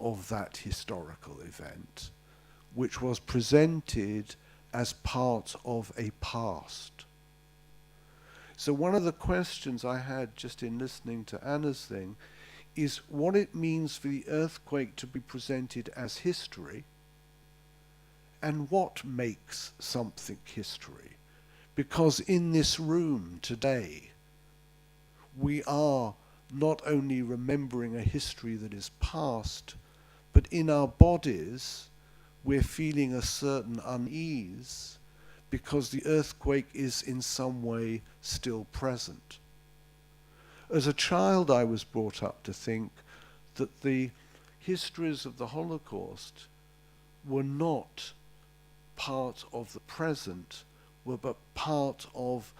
of that historical event, which was presented as part of a past. So one of the questions I had just in listening to Anna's thing is what it means for the earthquake to be presented as history, and what makes something history. Because in this room today, we are not only remembering a history that is past, but in our bodies, we're feeling a certain unease because the earthquake is in some way still present. As a child, I was brought up to think that the histories of the Holocaust were not part of the present, were but part of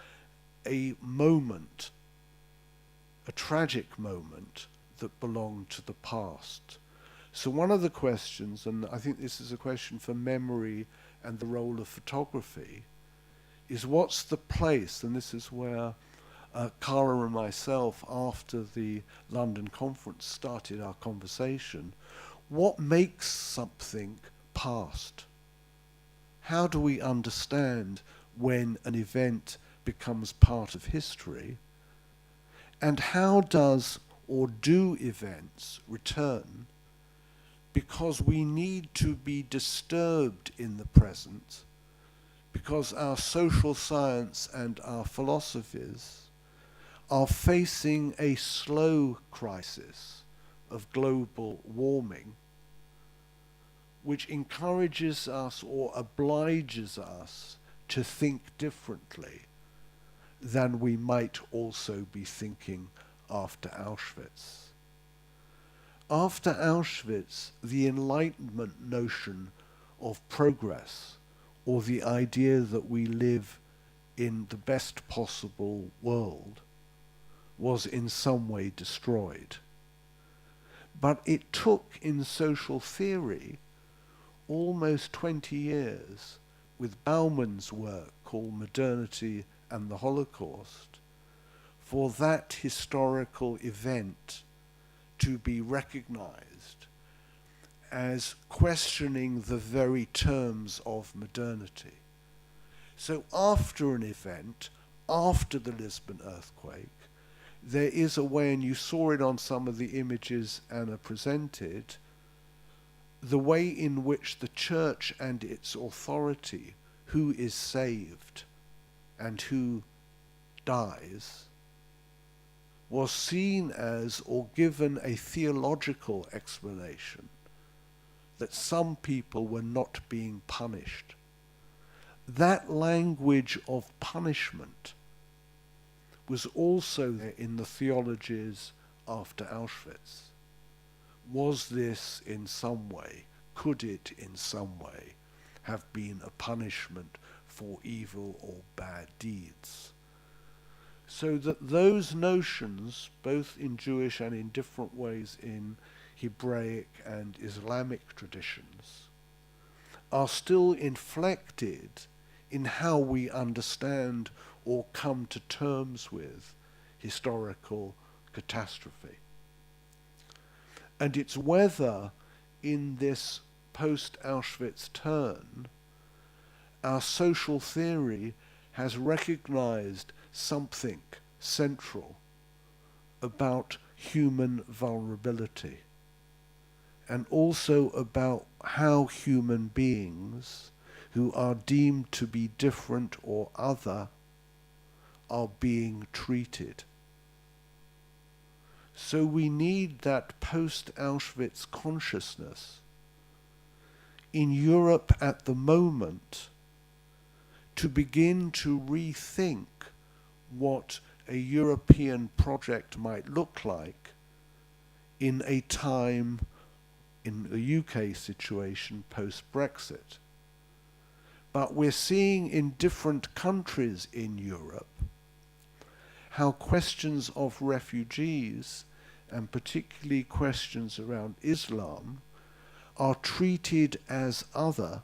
a moment, a tragic moment that belonged to the past. So one of the questions, and I think this is a question for memory and the role of photography, is what's the place, and this is where Cara and myself, after the London conference, started our conversation. What makes something past? How do we understand when an event becomes part of history? And how does or do events return? Because we need to be disturbed in the present, because our social science and our philosophies are facing a slow crisis of global warming, which encourages us or obliges us to think differently than we might also be thinking after Auschwitz. After Auschwitz, the Enlightenment notion of progress, or the idea that we live in the best possible world, was in some way destroyed. But it took in social theory almost 20 years, with Bauman's work called Modernity and the Holocaust, for that historical event to be recognized as questioning the very terms of modernity. So after an event, after the Lisbon earthquake, there is a way, and you saw it on some of the images Anna presented, the way in which the church and its authority, who is saved and who dies, was seen as or given a theological explanation that some people were not being punished. That language of punishment was also there in the theologies after Auschwitz. Was this in some way, could it in some way have been a punishment for evil or bad deeds? So that those notions, both in Jewish and in different ways in Hebraic and Islamic traditions, are still inflected in how we understand or come to terms with historical catastrophe. And it's whether in this post-Auschwitz turn, our social theory has recognized something central about human vulnerability, and also about how human beings who are deemed to be different or other are being treated. So we need that post-Auschwitz consciousness in Europe at the moment to begin to rethink what a European project might look like in a time, in the UK situation, post-Brexit. But we're seeing in different countries in Europe how questions of refugees, and particularly questions around Islam, are treated as other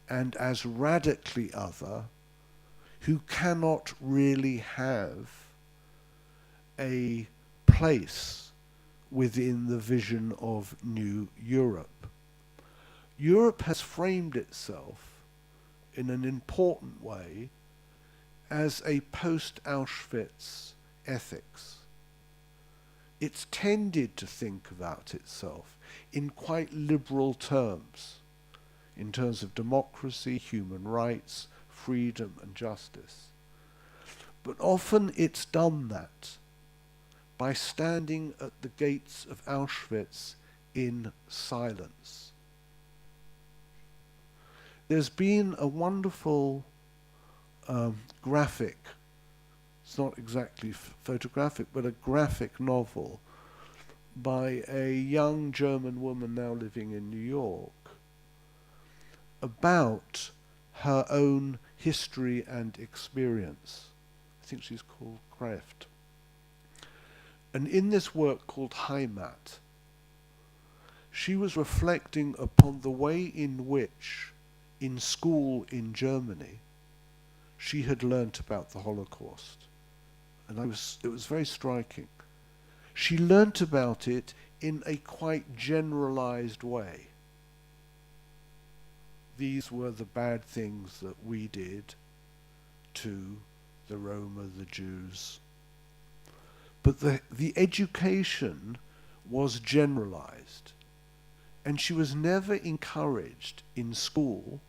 and as radically other, who cannot really have a place within the vision of New Europe. Europe has framed itself in an important way as a post-Auschwitz ethics. It's tended to think about itself in quite liberal terms, in terms of democracy, human rights, freedom and justice. But often it's done that by standing at the gates of Auschwitz in silence. There's been a wonderful graphic, it's not exactly photographic, but a graphic novel by a young German woman now living in New York about her own history and experience. I think she's called Kraft. And in this work called Heimat, she was reflecting upon the way in which, in school in Germany, she had learnt about the Holocaust. And it was very striking. She learnt about it in a quite generalized way. These were the bad things that we did to the Roma, the Jews. But the education was generalized, and she was never encouraged in school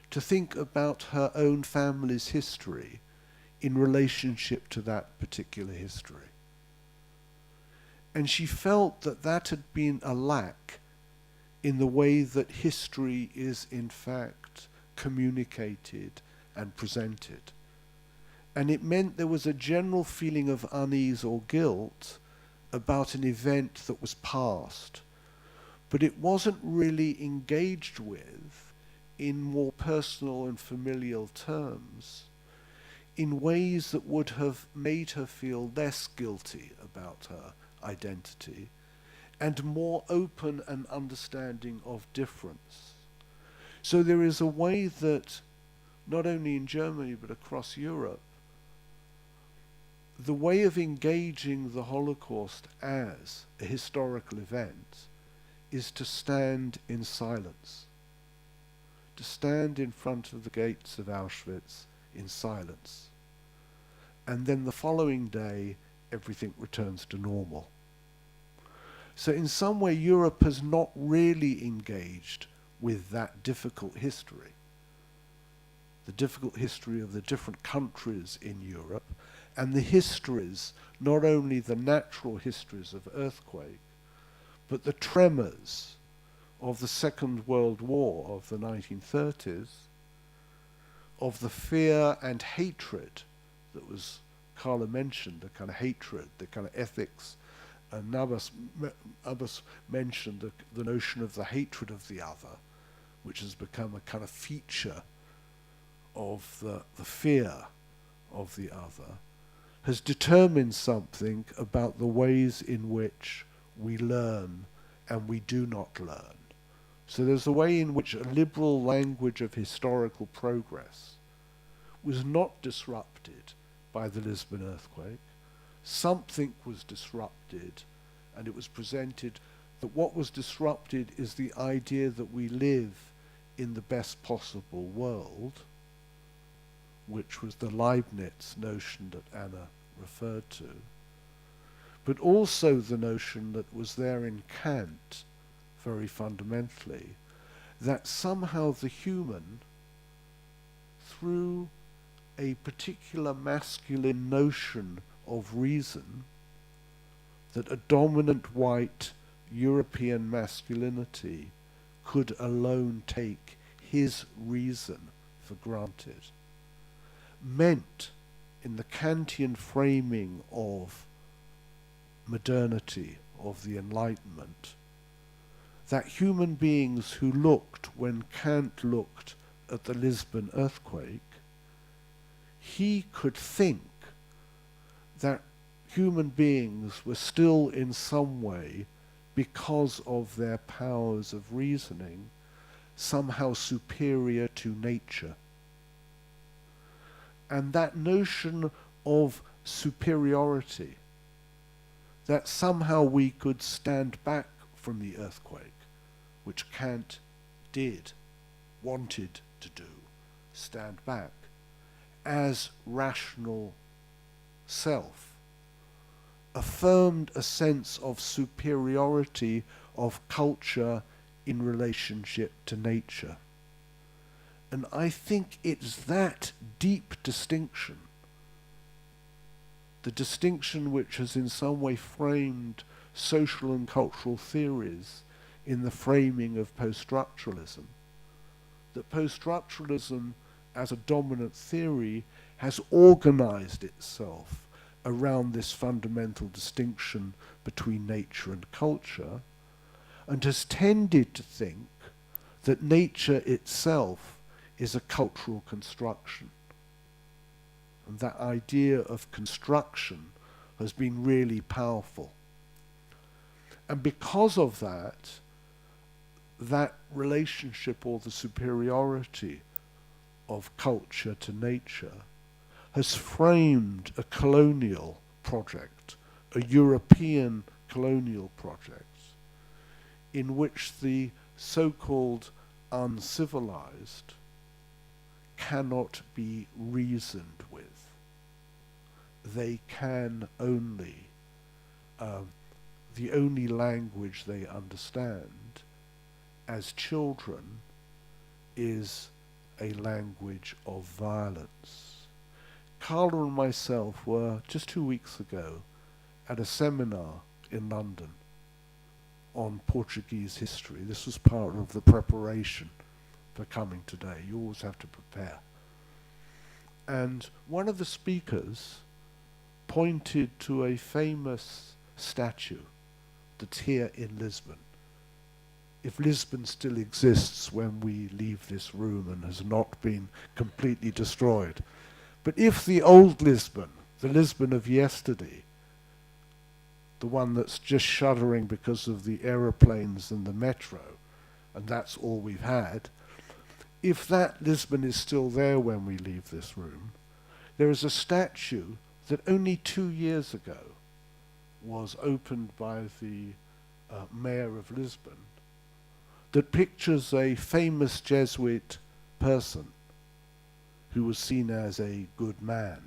to think about her own family's history in relationship to that particular history. And she felt that that had been a lack in the way that history is in fact communicated and presented. And it meant there was a general feeling of unease or guilt about an event that was past, but it wasn't really engaged with in more personal and familial terms in ways that would have made her feel less guilty about her identity and more open and understanding of difference. So there is a way that, not only in Germany but across Europe, the way of engaging the Holocaust as a historical event is to stand in silence, to stand in front of the gates of Auschwitz in silence. And then the following day, everything returns to normal. So in some way, Europe has not really engaged with that difficult history, the difficult history of the different countries in Europe, and the histories, not only the natural histories of earthquake, but the tremors of the Second World War of the 1930s, of the fear and hatred that was, Carla mentioned, the kind of hatred, the kind of ethics, and Abbas mentioned the notion of the hatred of the other, which has become a kind of feature of the fear of the other, has determined something about the ways in which we learn and we do not learn. So there's a way in which a liberal language of historical progress was not disrupted by the Lisbon earthquake. Something was disrupted, and it was presented that what was disrupted is the idea that we live in the best possible world, which was the Leibniz notion that Anna referred to, but also the notion that was there in Kant very fundamentally, that somehow the human, through a particular masculine notion of reason, that a dominant white European masculinity could alone take his reason for granted, meant in the Kantian framing of modernity, of the Enlightenment, that human beings who looked, when Kant looked at the Lisbon earthquake, he could think that human beings were still in some way, because of their powers of reasoning, somehow superior to nature. And that notion of superiority, that somehow we could stand back from the earthquake, which Kant did, wanted to do, stand back, as rational self, affirmed a sense of superiority of culture in relationship to nature. And I think it's that deep distinction, the distinction which has in some way framed social and cultural theories in the framing of post-structuralism, that post-structuralism as a dominant theory has organized itself around this fundamental distinction between nature and culture, and has tended to think that nature itself is a cultural construction. And that idea of construction has been really powerful. And because of that, that relationship or the superiority of culture to nature has framed a colonial project, a European colonial project, in which the so-called uncivilized cannot be reasoned with. They can only, the only language they understand as children is a language of violence. Carla and myself were, just 2 weeks ago, at a seminar in London on Portuguese history. This was part of the preparation for coming today. You always have to prepare. And one of the speakers pointed to a famous statue that's here in Lisbon. If Lisbon still exists when we leave this room and has not been completely destroyed. But if the old Lisbon, the Lisbon of yesterday, the one that's just shuddering because of the aeroplanes and the metro, and that's all we've had, if that Lisbon is still there when we leave this room, there is a statue that only 2 years ago was opened by the mayor of Lisbon that pictures a famous Jesuit person who was seen as a good man,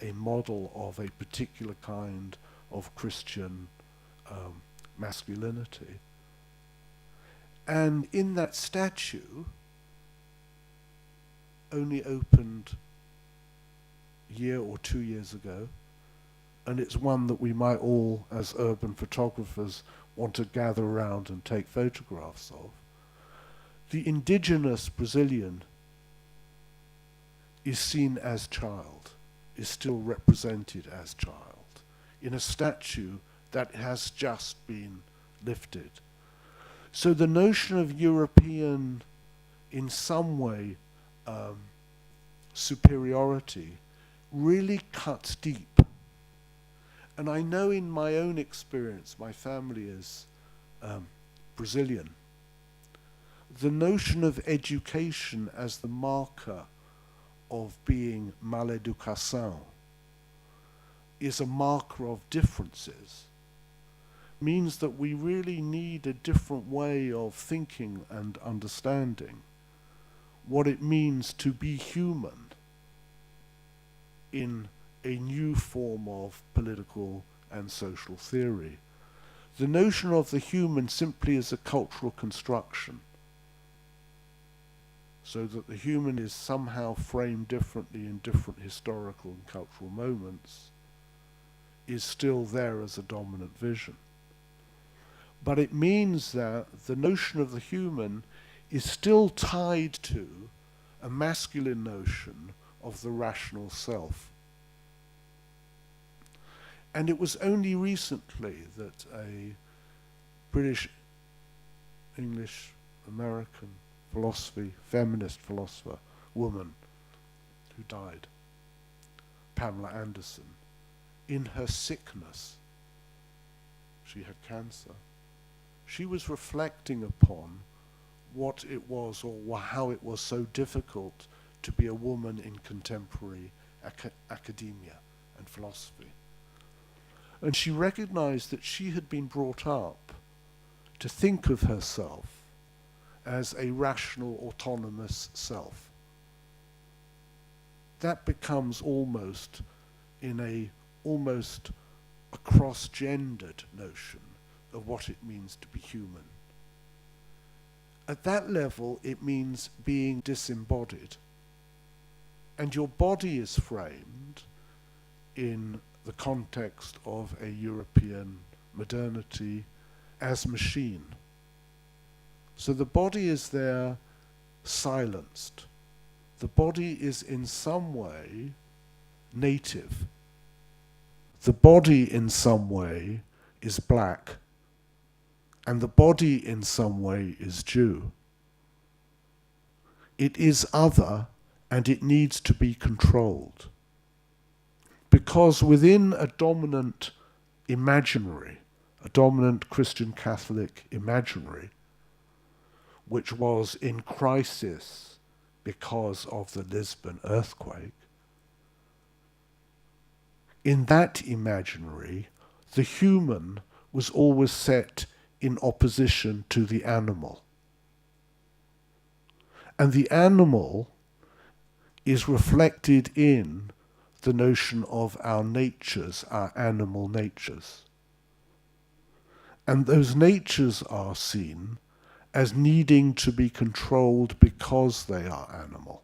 a model of a particular kind of Christian masculinity. And in that statue, only opened a year or 2 years ago, and it's one that we might all, as urban photographers, want to gather around and take photographs of. The indigenous Brazilian is seen as child, is still represented as child, in a statue that has just been lifted. So the notion of European, in some way, superiority really cuts deep. And I know in my own experience, my family is Brazilian, the notion of education as the marker of being maleducação is a marker of differences, means that we really need a different way of thinking and understanding what it means to be human in a new form of political and social theory. The notion of the human simply as a cultural construction, so that the human is somehow framed differently in different historical and cultural moments, is still there as a dominant vision. But it means that the notion of the human is still tied to a masculine notion of the rational self. And it was only recently that a British, English, American feminist philosopher, woman who died, Pamela Anderson, in her sickness, she had cancer, she was reflecting upon what it was or how it was so difficult to be a woman in contemporary academia and philosophy. And she recognized that she had been brought up to think of herself as a rational, autonomous self. That becomes almost a cross-gendered notion of what it means to be human. At that level, it means being disembodied. And your body is framed in the context of a European modernity as machine. So the body is there silenced. The body is in some way native. The body in some way is black. And the body in some way is Jew. It is other, and it needs to be controlled. Because within a dominant imaginary, a dominant Christian Catholic imaginary, which was in crisis because of the Lisbon earthquake, in that imaginary, the human was always set in opposition to the animal. And the animal is reflected in the notion of our natures, our animal natures. And those natures are seen as needing to be controlled because they are animal.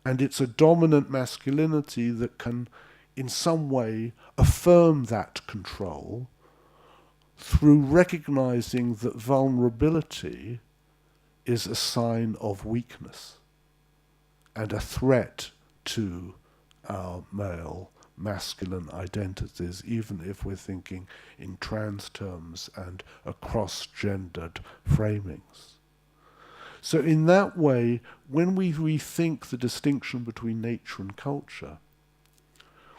And it's a dominant masculinity that can, in some way, affirm that control through recognizing that vulnerability is a sign of weakness and a threat to our male masculine identities, even if we're thinking in trans terms and across gendered framings. So in that way, when we rethink the distinction between nature and culture,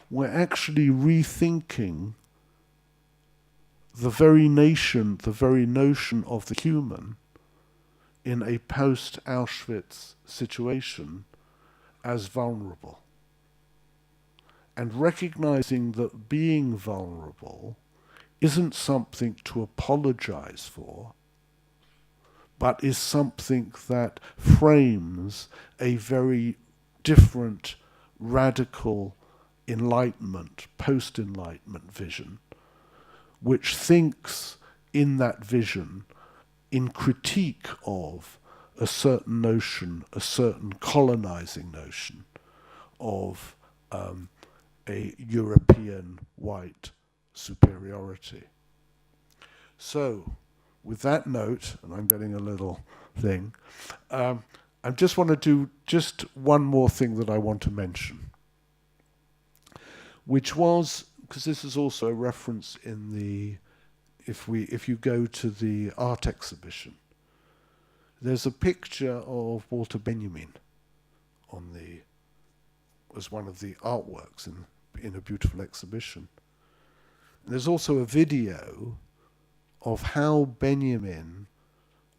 we're actually rethinking the very notion of the human in a post-Auschwitz situation as vulnerable. And recognizing that being vulnerable isn't something to apologize for, but is something that frames a very different, radical enlightenment, post-enlightenment vision, which thinks in that vision in critique of a certain notion, a certain colonizing notion of a European white superiority. So, with that note, and I'm getting a little thing, I just want to do just one more thing that I want to mention, which was, because this is also a reference in the, if you go to the art exhibition, there's a picture of Walter Benjamin as one of the artworks in a beautiful exhibition. There's also a video of how Benjamin,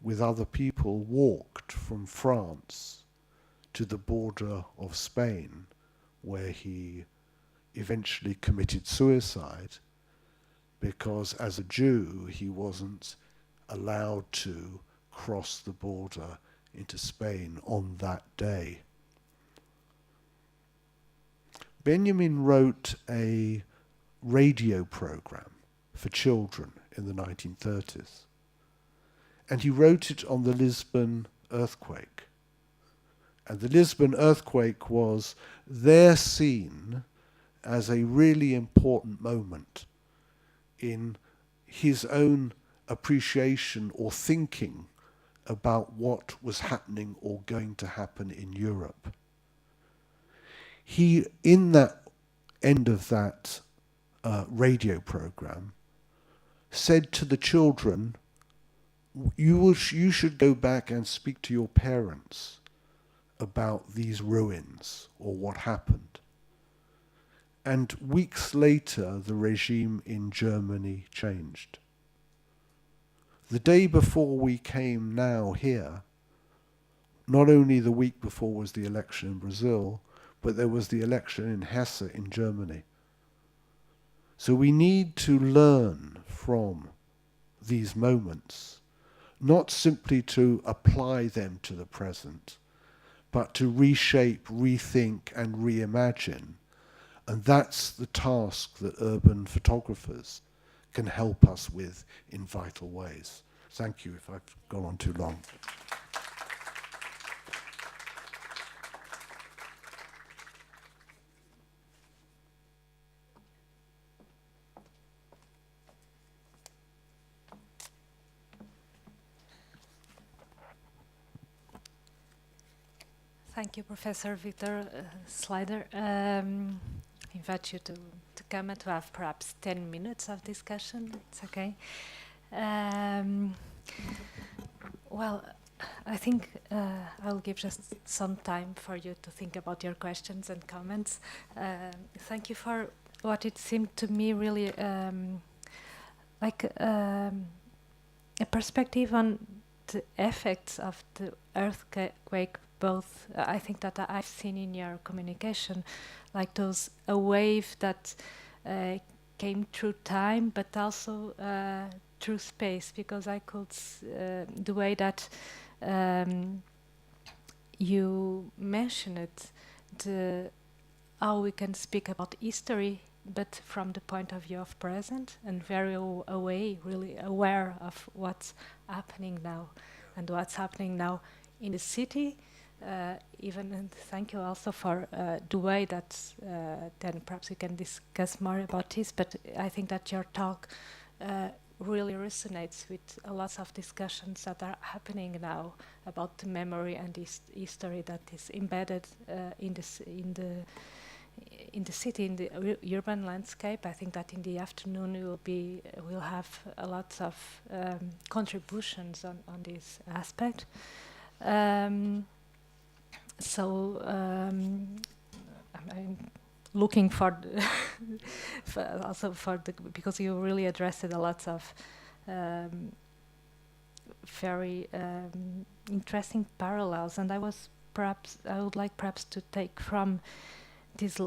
with other people, walked from France to the border of Spain, where he eventually committed suicide because as a Jew he wasn't allowed to cross the border into Spain on that day. Benjamin wrote a radio program for children in the 1930s, and he wrote it on the Lisbon earthquake. And the Lisbon earthquake was there seen as a really important moment in his own appreciation or thinking about what was happening or going to happen in Europe. He, in that end of that radio program, said to the children, you should go back and speak to your parents about these ruins or what happened. And weeks later, the regime in Germany changed. The day before we came now here, not only the week before was the election in Brazil, but there was the election in Hesse in Germany. So we need to learn from these moments, not simply to apply them to the present, but to reshape, rethink, and reimagine. And that's the task that urban photographers can help us with in vital ways. Thank you if I've gone on too long. Thank you, Professor Victor Slider. I invite you to come and to have perhaps 10 minutes of discussion. It's okay. Well, I think I'll give just some time for you to think about your questions and comments. Thank you for what it seemed to me really like a perspective on the effects of the earthquake. Both, I think that I've seen in your communication, like a wave that came through time, but also through space, because I could, the way that you mentioned it, how we can speak about history, but from the point of view of present, and very away, really aware of what's happening now, and what's happening now in the city. Even, and thank you also for the way that then perhaps we can discuss more about this, but I think that your talk really resonates with a lot of discussions that are happening now about the memory and this history that is embedded in the city, in the urban landscape. I think that in the afternoon we'll have a lot of contributions on this aspect. So I'm looking for, because you really addressed a lot of very interesting parallels, and I would like perhaps to take from this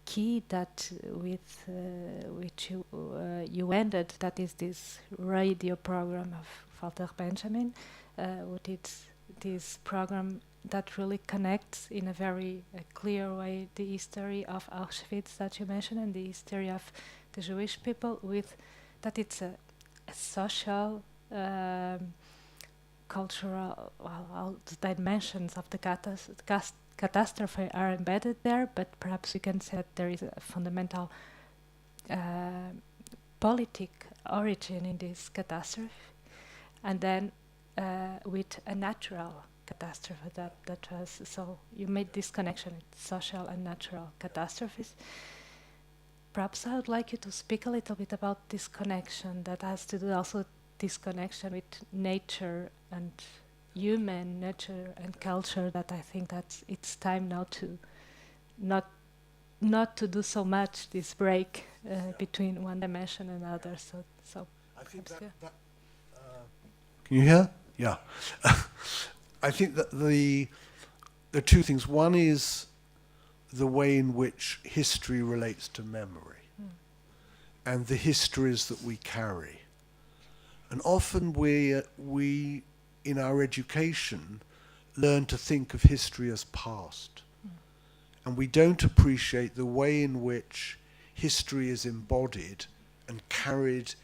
key that with which you ended, that is this radio program of Walter Benjamin, what it's this program that really connects in a very clear way the history of Auschwitz that you mentioned and the history of the Jewish people, with that it's a social, cultural, all the dimensions of the catastrophe are embedded there, but perhaps we can say that there is a fundamental politic origin in this catastrophe, and then with a natural catastrophe that was, so you made this connection with social and natural catastrophes. Perhaps I would like you to speak a little bit about this connection that has to do also this connection with nature and human nature and culture, that I think that it's time now to not to do so much this break between one dimension and another. So I think that can you hear? Yeah. I think that there are two things. One is the way in which history relates to memory and the histories that we carry. And often we in our education learn to think of history as past. And we don't appreciate the way in which history is embodied and carried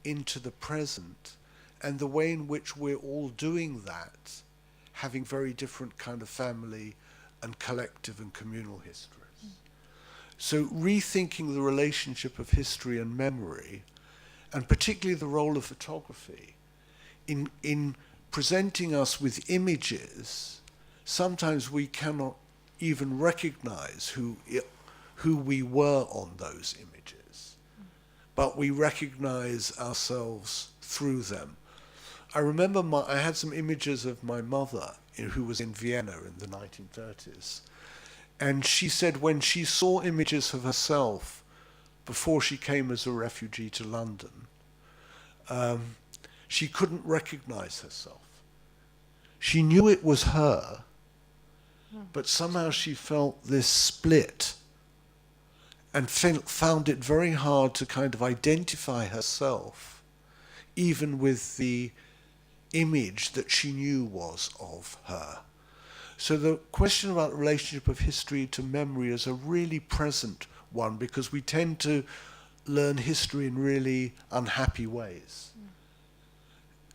into the present, and the way in which we're all doing that, having very different kind of family and collective and communal histories. So rethinking the relationship of history and memory, and particularly the role of photography in presenting us with images, sometimes we cannot even recognize who we were on those images, but we recognize ourselves through them. I remember I had some images of my mother, who was in Vienna in the 1930s. And she said when she saw images of herself before she came as a refugee to London, she couldn't recognize herself. She knew it was her, but somehow she felt this split. and found it very hard to kind of identify herself, even with the image that she knew was of her. So the question about the relationship of history to memory is a really present one, because we tend to learn history in really unhappy ways.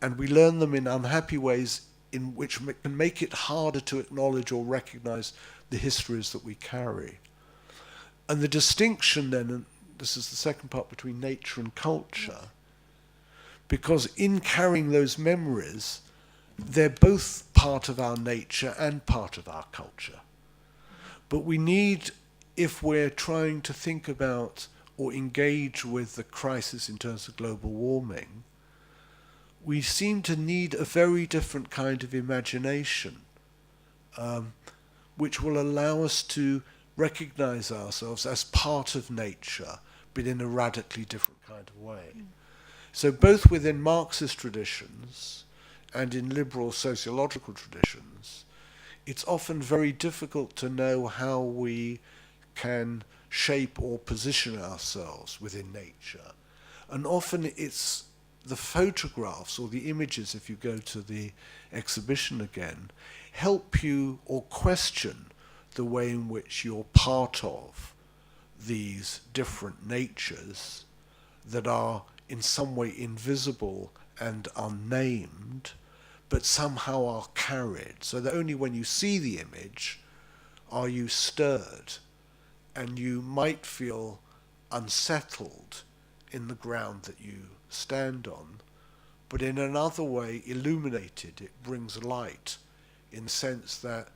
And we learn them in unhappy ways in which can make it harder to acknowledge or recognize the histories that we carry. And the distinction then, and this is the second part, between nature and culture, because in carrying those memories, they're both part of our nature and part of our culture. But we need, if we're trying to think about or engage with the crisis in terms of global warming, we seem to need a very different kind of imagination, which will allow us to recognize ourselves as part of nature, but in a radically different kind of way. So both within Marxist traditions and in liberal sociological traditions, it's often very difficult to know how we can shape or position ourselves within nature. And often it's the photographs or the images, if you go to the exhibition again, help you or question the way in which you're part of these different natures that are in some way invisible and unnamed, but somehow are carried, so that only when you see the image are you stirred, and you might feel unsettled in the ground that you stand on, but in another way illuminated. It brings light in the sense that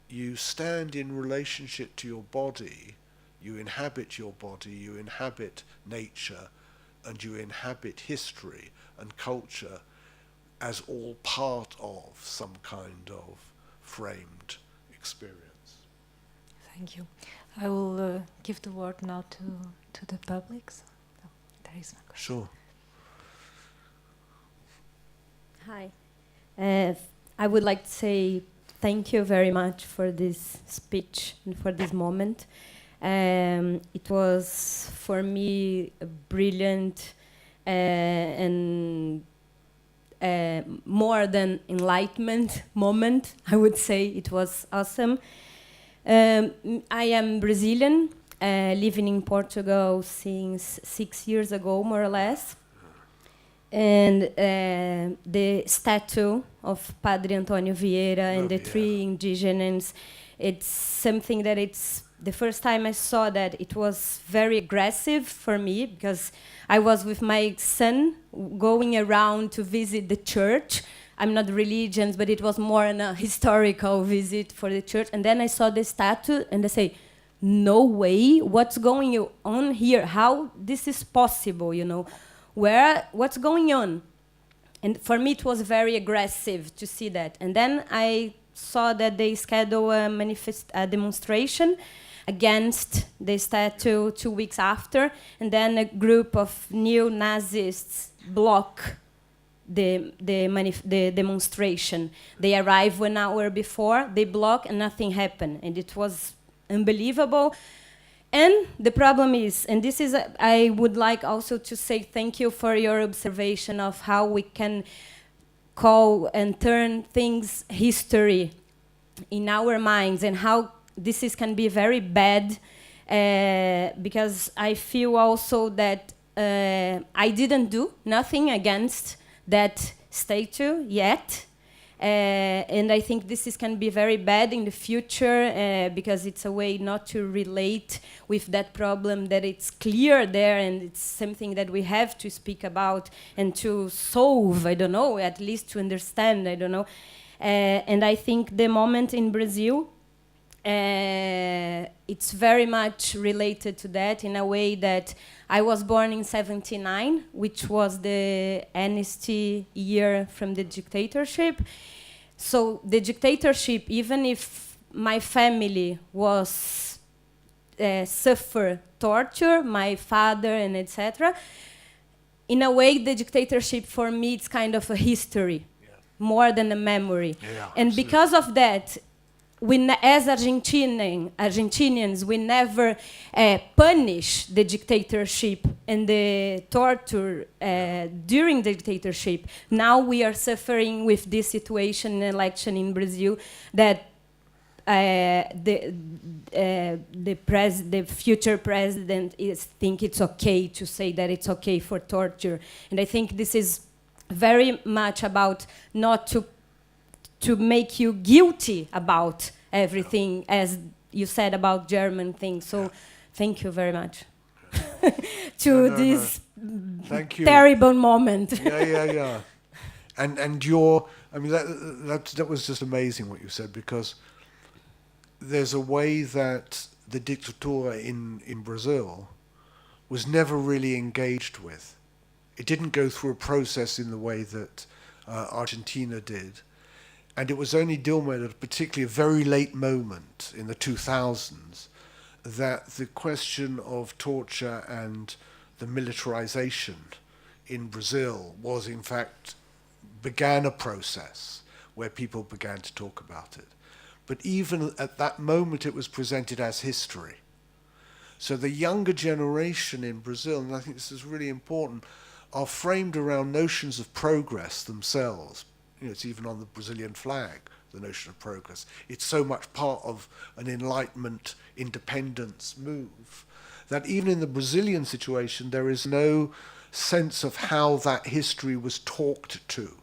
you stand in relationship to your body, you inhabit your body, you inhabit nature, and you inhabit history and culture as all part of some kind of framed experience. Thank you. I will give the word now to the public. So, there is one question. Sure. Hi. I would like to say thank you very much for this speech and for this moment. It was, for me, a brilliant and more than enlightenment moment. I would say it was awesome. I am Brazilian, living in Portugal since 6 years ago, more or less. And the statue of Padre Antonio Vieira and the three indigenes, it's something that it's the first time I saw that it was very aggressive for me, because I was with my son going around to visit the church. I'm not religious, but it was more a historical visit for the church. And then I saw the statue and I say, no way, what's going on here? How this is possible, you know? What's going on? And for me, it was very aggressive to see that. And then I saw that they scheduled a demonstration against the statue 2 weeks after, and then a group of neo-Nazists block the demonstration. They arrived 1 hour before, they block, and nothing happened. And it was unbelievable. And the problem is, and this is, I would like also to say thank you for your observation of how we can call and turn things history in our minds, and how this can be very bad, because I feel also that I didn't do nothing against that statue yet. And I think this can be very bad in the future, because it's a way not to relate with that problem that it's clear there, and it's something that we have to speak about and to solve, I don't know, at least to understand, I don't know. And I think the moment in Brazil, it's very much related to that, in a way that I was born in 1979, which was the amnesty year from the dictatorship. So the dictatorship, even if my family was suffer torture, my father and etc., in a way the dictatorship for me it's kind of a history, more than a memory. Yeah, and absolutely. because of that, as Argentinians, we never punish the dictatorship and the torture during the dictatorship. Now we are suffering with this situation in election in Brazil that the future president think it's okay to say that it's okay for torture, and I think this is very much about not to make you guilty about everything, as you said about German things. So, thank you very much this Thank you. terrible moment. Yeah. And your, I mean, that was just amazing what you said, because there's a way that the dictatura in Brazil was never really engaged with. It didn't go through a process in the way that Argentina did. And it was only Dilma at a particularly very late moment in the 2000s that the question of torture and the militarization in Brazil was, in fact, began a process where people began to talk about it. But even at that moment, it was presented as history. So the younger generation in Brazil, and I think this is really important, are framed around notions of progress themselves. You know, it's even on the Brazilian flag, the notion of progress. It's so much part of an Enlightenment independence move that even in the Brazilian situation, there is no sense of how that history was talked to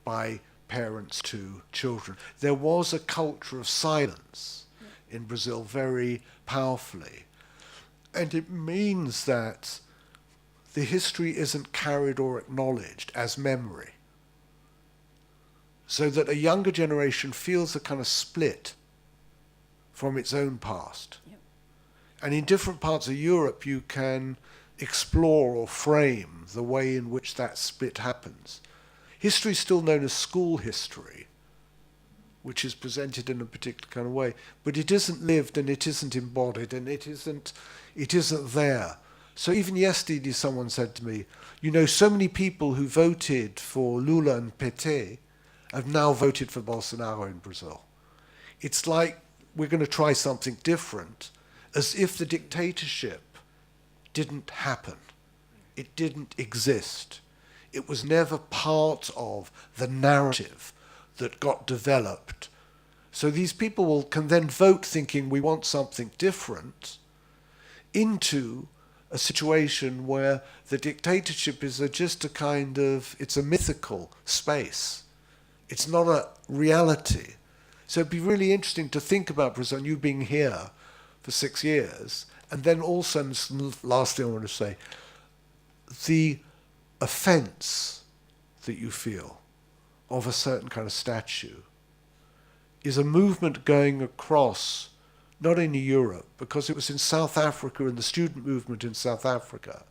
by parents to children. There was a culture of silence in Brazil very powerfully. And it means that the history isn't carried or acknowledged as memory. So that a younger generation feels a kind of split from its own past. Yep. And in different parts of Europe, you can explore or frame the way in which that split happens. History is still known as school history, which is presented in a particular kind of way, but it isn't lived and it isn't embodied and it isn't there. So even yesterday someone said to me, you know, so many people who voted for Lula and PT have now voted for Bolsonaro in Brazil. It's like we're going to try something different, as if the dictatorship didn't happen. It didn't exist. It was never part of the narrative that got developed. So these people can then vote thinking we want something different into a situation where the dictatorship is just a kind of, it's a mythical space. It's not a reality. So it'd be really interesting to think about Brazil, and you being here for 6 years, and then also, and the last thing I want to say, the offense that you feel of a certain kind of statue is a movement going across, not only Europe, because it was in South Africa and the student movement in South Africa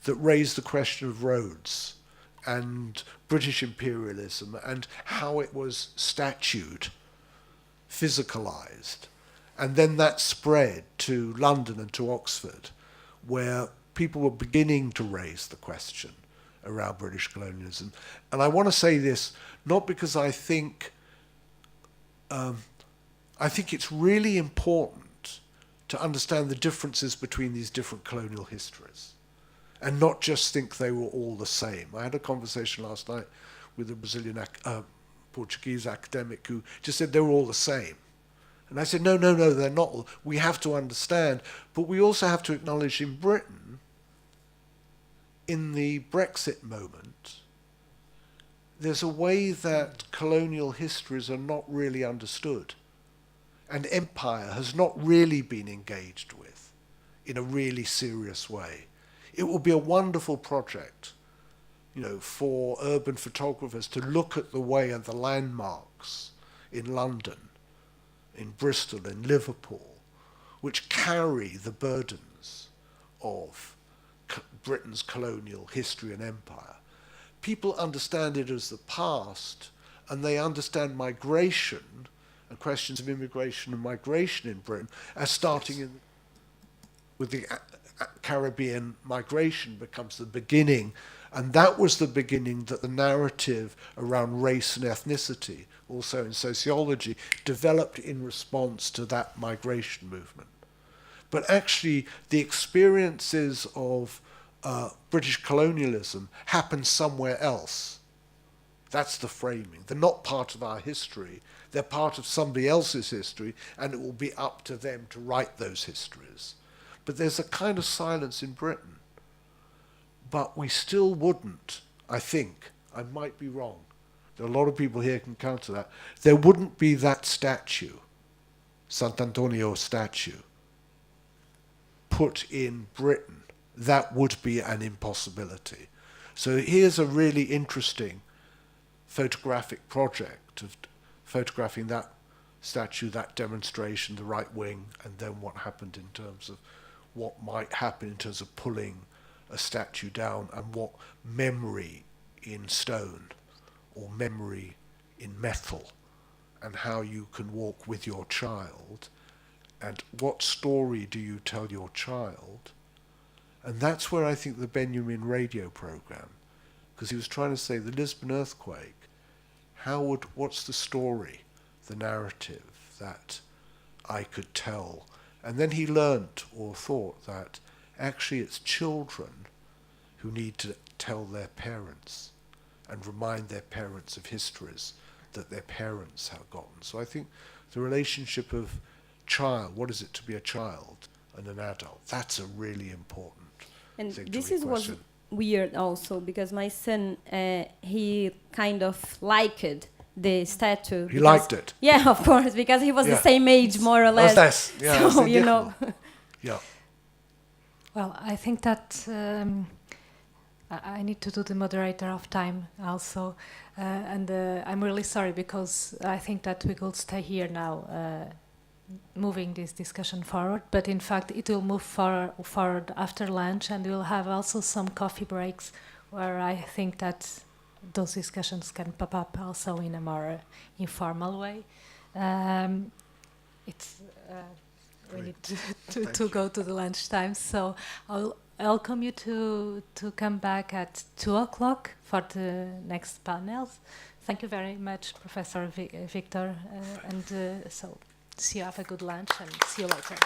that raised the question of roads and British imperialism and how it was statued, physicalized. And then that spread to London and to Oxford, where people were beginning to raise the question around British colonialism. And I want to say this, not because I think it's really important to understand the differences between these different colonial histories and not just think they were all the same. I had a conversation last night with a Brazilian Portuguese academic who just said they were all the same. And I said, no, they're not. We have to understand, but we also have to acknowledge in Britain, in the Brexit moment, there's a way that colonial histories are not really understood. And empire has not really been engaged with in a really serious way. It will be a wonderful project, you know, for urban photographers to look at the way and the landmarks in London, in Bristol, in Liverpool, which carry the burdens of Britain's colonial history and empire. People understand it as the past, and they understand migration and questions of immigration and migration in Britain as starting with the Caribbean migration becomes the beginning And that was the beginning that the narrative around race and ethnicity, also in sociology, developed in response to that migration movement. But actually, the experiences of British colonialism happened somewhere else. That's the framing. They're not part of our history. They're part of somebody else's history, and it will be up to them to write those histories. But there's a kind of silence in Britain. But we still wouldn't, I think, I might be wrong, there are a lot of people here who can counter that, there wouldn't be that statue, Sant'Antonio statue, put in Britain. That would be an impossibility. So here's a really interesting photographic project of photographing that statue, that demonstration, the right wing, and then what happened in terms of what might happen in terms of pulling a statue down, and what memory in stone or memory in metal, and how you can walk with your child, and what story do you tell your child. And that's where I think the Benjamin radio program, because he was trying to say the Lisbon earthquake, what's the story, the narrative that I could tell? And then he learnt or thought that actually it's children who need to tell their parents and remind their parents of histories that their parents have gotten. So I think the relationship of child, what is it to be a child, and an adult, that's a really important and thing this to was question. Weird also, because my son, he kind of liked the statue. He liked it. Yeah, of course, because he was Yeah. the same age, more or less. Less, yeah, So, you know. Yeah. Well, I think that I need to do the moderator of time also, and I'm really sorry, because I think that we could stay here now, moving this discussion forward, but in fact it will move forward after lunch, and we'll have also some coffee breaks where I think that those discussions can pop up also in a more informal way. We need to go to the lunchtime, so I'll welcome you to come back at 2:00 for the next panels. Thank you very much, Professor Victor, and so see you, have a good lunch, and see you later.